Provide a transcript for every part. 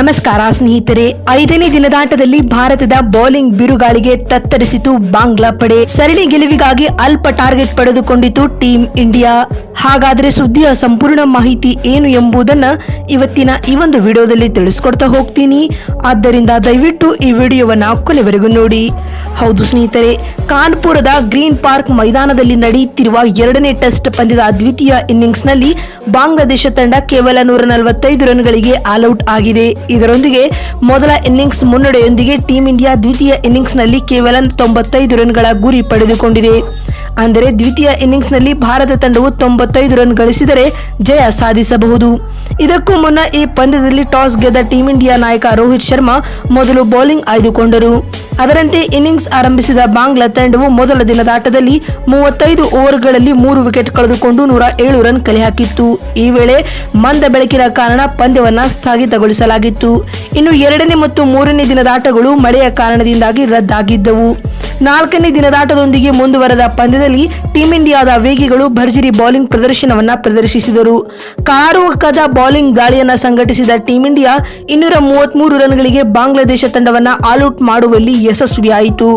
ನಮಸ್ಕಾರ ಸ್ನೇಹಿತರೆ, 5ನೇ ದಿನದಾಟದಲ್ಲಿ ಭಾರತದ ಬೌಲಿಂಗ್ ಬಿರುಗಾಳಿಗೆ ತತ್ತರಿಸಿತು ಬಾಂಗ್ಲಾ ಪಡೆ. ಸರಣಿ ಗೆಲುವಿಗಾಗಿ ಅಲ್ಪ ಟಾರ್ಗೆಟ್ ಪಡೆದುಕೊಂಡಿತು ಟೀಮ್ ಇಂಡಿಯಾ. ಹಾಗಾದ್ರೆ ಸುದ್ದಿಯ ಸಂಪೂರ್ಣ ಮಾಹಿತಿ ಏನು ಎಂಬುದನ್ನ ಇವತ್ತಿನ ಈ ಒಂದು ವಿಡಿಯೋದಲ್ಲಿ ತಿಳಿಸ್ಕೊಡ್ತಾ ಹೋಗ್ತೀನಿ. ಆದ್ದರಿಂದ ದಯವಿಟ್ಟು ಈ ವಿಡಿಯೋವನ್ನ ಕೊನೆವರೆಗೂ ನೋಡಿ. ಹೌದು ಸ್ನೇಹಿತರೆ, ಕಾನ್ಪುರದ ಗ್ರೀನ್ ಪಾರ್ಕ್ ಮೈದಾನದಲ್ಲಿ ನಡೆಯುತ್ತಿರುವ 2ನೇ ಟೆಸ್ಟ್ ಪಂದ್ಯದ ದ್ವಿತೀಯ ಇನ್ನಿಂಗ್ಸ್ ನಲ್ಲಿ ಬಾಂಗ್ಲಾದೇಶ ತಂಡ ಕೇವಲ 145 ರನ್ಗಳಿಗೆ ಆಲ್ಔಟ್ ಆಗಿದೆ. ಇದರೊಂದಿಗೆ ಮೊದಲ ಇನ್ನಿಂಗ್ಸ್ ಮುನ್ನಡೆಯೊಂದಿಗೆ ಟೀಂ ಇಂಡಿಯಾ ದ್ವಿತೀಯ ಇನ್ನಿಂಗ್ಸ್ ನಲ್ಲಿ ಕೇವಲ 95 ರನ್ಗಳ ಗುರಿ ಪಡೆದುಕೊಂಡಿದೆ. ಅಂದರೆ ದ್ವಿತೀಯ ಇನ್ನಿಂಗ್ಸ್ ನಲ್ಲಿ ಭಾರತ ತಂಡವು 95 ರನ್ ಗಳಿಸಿದರೆ ಜಯ ಸಾಧಿಸಬಹುದು. ಇದಕ್ಕೂ ಮುನ್ನ ಈ ಪಂದ್ಯದಲ್ಲಿ ಟಾಸ್ ಗೆದ್ದ ಟೀಂ ಇಂಡಿಯಾ ನಾಯಕ ರೋಹಿತ್ ಶರ್ಮಾ ಮೊದಲು ಬೌಲಿಂಗ್ ಆಯ್ದುಕೊಂಡರು. ಅದರಂತೆ ಇನ್ನಿಂಗ್ಸ್ ಆರಂಭಿಸಿದ ಬಾಂಗ್ಲಾ ತಂಡವು ಮೊದಲ ದಿನದಾಟದಲ್ಲಿ 35 ಓವರ್ಗಳಲ್ಲಿ 3 ವಿಕೆಟ್ ಕಳೆದುಕೊಂಡು 107 ರನ್ ಕಲೆ ಹಾಕಿತ್ತು. ಈ ವೇಳೆ ಮಂದ ಬೆಳಕಿನ ಕಾರಣ ಪಂದ್ಯವನ್ನ ಸ್ಥಗಿತಗೊಳಿಸಲಾಗಿತ್ತು. ಇನ್ನು 2ನೇ ಮತ್ತು 3ನೇ ದಿನದಾಟಗಳು ಮಳೆಯ ಕಾರಣದಿಂದಾಗಿ ರದ್ದಾಗಿದ್ದವು. 4ನೇ ದಿನದಾಟದೊಂದಿಗೆ ಮುಂದುವರೆದ ಪಂದ್ಯದಲ್ಲಿ ಟೀಂ ಇಂಡಿಯಾದ ವೇಗಿಗಳು ಭರ್ಜರಿ ಬೌಲಿಂಗ್ ಪ್ರದರ್ಶನವನ್ನ ಪ್ರದರ್ಶಿಸಿದರು. ಕಾರುವಕ್ಕದ ಬೌಲಿಂಗ್ ದಾಳಿಯನ್ನ ಸಂಘಟಿಸಿದ ಟೀಂ ಇಂಡಿಯಾ 233 ರನ್ಗಳಿಗೆ ಬಾಂಗ್ಲಾದೇಶ ತಂಡವನ್ನ ಆಲ್ಔಟ್ ಮಾಡುವಲ್ಲಿ ಯಶಸ್ವಿಯಾಯಿತು.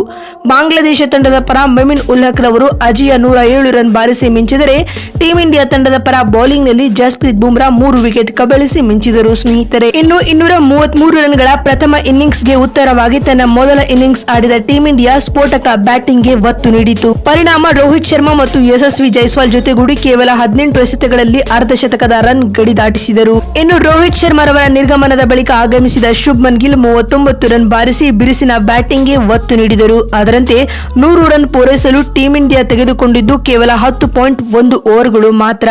ಬಾಂಗ್ಲಾದೇಶ ತಂಡದ ಪರ ಮೆಮಿನ್ ಉಲ್ ಹಕ್ ರವರು ಅಜೇಯ 107 ರನ್ ಬಾರಿಸಿ ಮಿಂಚಿದರೆ ಟೀಂ ಇಂಡಿಯಾ ತಂಡದ ಪರ ಬೌಲಿಂಗ್ ನಲ್ಲಿ ಜಸ್ಪ್ರೀತ್ ಬುಮ್ರಾ 3 ವಿಕೆಟ್ ಕಬಳಿಸಿ ಮಿಂಚಿದರು. ಸ್ನೇಹಿತರೆ, ಇನ್ನು 233 ರನ್ಗಳ ಪ್ರಥಮ ಇನ್ನಿಂಗ್ಸ್ ಗೆ ಉತ್ತರವಾಗಿ ತನ್ನ ಮೊದಲ ಇನ್ನಿಂಗ್ಸ್ ಆಡಿದ ಟೀಂ ಇಂಡಿಯಾ ಸ್ಫೋಟಕ ಬ್ಯಾಟಿಂಗ್ ಗೆ ಒತ್ತು ನೀಡಿತು. ಪರಿಣಾಮ ರೋಹಿತ್ ಶರ್ಮಾ ಮತ್ತು ಯಶಸ್ವಿ ಜೈಸ್ವಾಲ್ ಜೊತೆಗೂಡಿ ಕೇವಲ 18 ಎಸೆತಗಳಲ್ಲಿ ಅರ್ಧಶತಕದ ರನ್ ಗಡಿ ದಾಟಿಸಿದರು. ಇನ್ನು ರೋಹಿತ್ ಶರ್ಮಾ ರವರ ನಿರ್ಗಮನದ ಬಳಿಕ ಆಗಮಿಸಿದ ಶುಭ್ಮನ್ ಗಿಲ್ 39 ರನ್ ಬಾರಿಸಿ ಬಿರುಸಿನ ಬ್ಯಾಟಿಂಗ್ ಗೆ ಒತ್ತು ನೀಡಿದರು. ಅದರಂತೆ 100 ರನ್ ಪೂರೈಸಲು ಟೀಂ ಇಂಡಿಯಾ ತೆಗೆದುಕೊಂಡಿದ್ದು ಕೇವಲ 10.1 ಓವರ್ಗಳು ಮಾತ್ರ.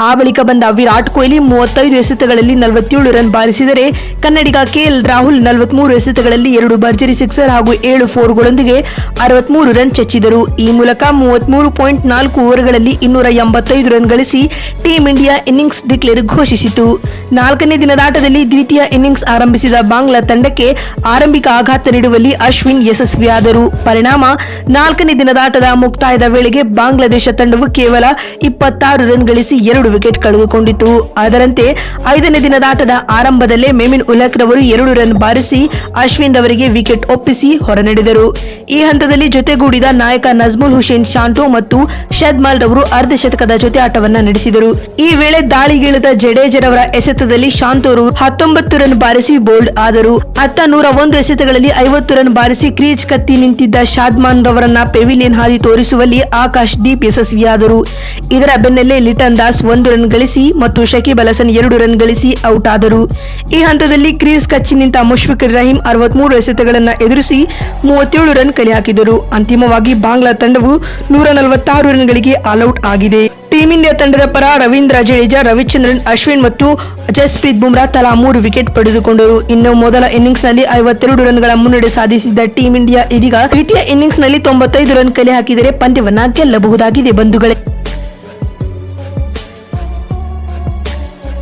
ಆ ಬಳಿಕ ಬಂದ ವಿರಾಟ್ ಕೊಹ್ಲಿ 35 ಎಸೆತಗಳಲ್ಲಿ 47 ರನ್ ಬಾರಿಸಿದರೆ ಕನ್ನಡಿಗ ಕೆಎಲ್ ರಾಹುಲ್ 43 ಎಸೆತಗಳಲ್ಲಿ 2 ಭರ್ಜರಿ ಸಿಕ್ಸರ್ ಹಾಗೂ 7 ಫೋರ್ಗಳೊಂದಿಗೆ 63 ರನ್ ಚಚ್ಚಿದರು. ಈ ಮೂಲಕ 33.4 ಓವರ್ಗಳಲ್ಲಿ 285 ರನ್ ಗಳಿಸಿ ಟೀಂ ಇಂಡಿಯಾ ಇನ್ನಿಂಗ್ಸ್ ಡಿಕ್ಲೇರ್ ಘೋಷಿಸಿತು. 4ನೇ ದಿನದಾಟದಲ್ಲಿ ದ್ವಿತೀಯ ಇನ್ನಿಂಗ್ಸ್ ಆರಂಭಿಸಿದ ಬಾಂಗ್ಲಾ ತಂಡಕ್ಕೆ ಆರಂಭಿಕ ಆಘಾತ ನೀಡುವಲ್ಲಿ ಅಶ್ವಿನ್ ಯಶಸ್ವಿಯಾದರು. ಪರಿಣಾಮ 4ನೇ ದಿನದಾಟದ ಮುಕ್ತಾಯದ ವೇಳೆಗೆ ಬಾಂಗ್ಲಾದೇಶ ತಂಡವು ಕೇವಲ 26 ರನ್ ಗಳಿಸಿ 2 ವಿಕೆಟ್ ಕಳೆದುಕೊಂಡಿತು. ಅದರಂತೆ 5ನೇ ದಿನದಾಟದ ಆರಂಭದಲ್ಲೇ ಮೆಮಿನ್ ಉಲ್ ಹಕ್ ರವರು 2 ರನ್ ಬಾರಿಸಿ ಅಶ್ವಿನ್ ರವರಿಗೆ ವಿಕೆಟ್ ಒಪ್ಪಿಸಿ ಹೊರನಡೆದರು. ಈ ಹಂತದಲ್ಲಿ ಜೊತೆಗೂಡಿದ ನಾಯಕ ನಜ್ಮುಲ್ ಹುಸೇನ್ ಶಾಂಟೋ ಮತ್ತು ಶದ್ಮಾಲ್ ರವರು ಅರ್ಧಶತಕದ ಜೊತೆ ಆಟವನ್ನ ನಡೆಸಿದರು. ಈ ವೇಳೆ ದಾಳಿಗಿಳಿದ ಜಡೇಜರವರ ಎಸೆತದಲ್ಲಿ ಶಾಂಟೋ ರವರು 19 ರನ್ ಬಾರಿಸಿ ಬೋಲ್ಡ್ ಆದರು. ಅತ್ತ 101 ಎಸೆತಗಳಲ್ಲಿ 50 ರನ್ ಬಾರಿಸಿ ಕ್ರೀಜ್ ಕತ್ತಿ ನಿಂತಿದ್ದ ಶಾದ್ಮಾನ್ ರವರನ್ನ ಪೆವಿಲಿಯನ್ ಹಾದಿ ತೋರಿಸುವಲ್ಲಿ ಆಕಾಶ್ ದೀಪ್ ಯಶಸ್ವಿಯಾದರು. ಇದರ ಬೆನ್ನಲ್ಲೇ ಲಿಟನ್ ದಾಸ್ 1 ರನ್ ಗಳಿಸಿ ಮತ್ತು ಶಕೀಬ್ ಅಲ್ ಹಸನ್ 2 ರನ್ ಗಳಿಸಿ ಔಟ್ ಆದರು. ಈ ಹಂತದಲ್ಲಿ ಕ್ರೀಸ್ ಕಚ್ಚಿ ನಿಂತ ಮುಷ್ಫಿಕುರ್ ರಹೀಂ 63 ಎಸೆತಗಳನ್ನು ಎದುರಿಸಿ 37 ರನ್ ಕಲೆ ಹಾಕಿದರು. ಅಂತಿಮವಾಗಿ ಬಾಂಗ್ಲಾ ತಂಡವು 146 ರನ್ಗಳಿಗೆ ಆಲ್ಔಟ್ ಆಗಿದೆ. ಟೀಂ ಇಂಡಿಯಾ ತಂಡದ ಪರ ರವೀಂದ್ರ ಜಡೇಜಾ, ರವಿಚಂದ್ರನ್ ಅಶ್ವಿನ್ ಮತ್ತು ಜಸ್ಪ್ರೀತ್ ಬುಮ್ರಾ ತಲಾ 3 ವಿಕೆಟ್ ಪಡೆದುಕೊಂಡರು. ಇನ್ನು ಮೊದಲ ಇನ್ನಿಂಗ್ಸ್ ನಲ್ಲಿ 52 ರನ್ಗಳ ಮುನ್ನಡೆ ಸಾಧಿಸಿದ್ದ ಟೀಂ ಇಂಡಿಯಾ ಇದೀಗ ದ್ವಿತೀಯ ಇನ್ನಿಂಗ್ಸ್ ನಲ್ಲಿ 95 ರನ್ ಕಲೆ ಹಾಕಿದರೆ ಪಂದ್ಯವನ್ನ ಗೆಲ್ಲಬಹುದಾಗಿದೆ ಬಂಧುಗಳೇ.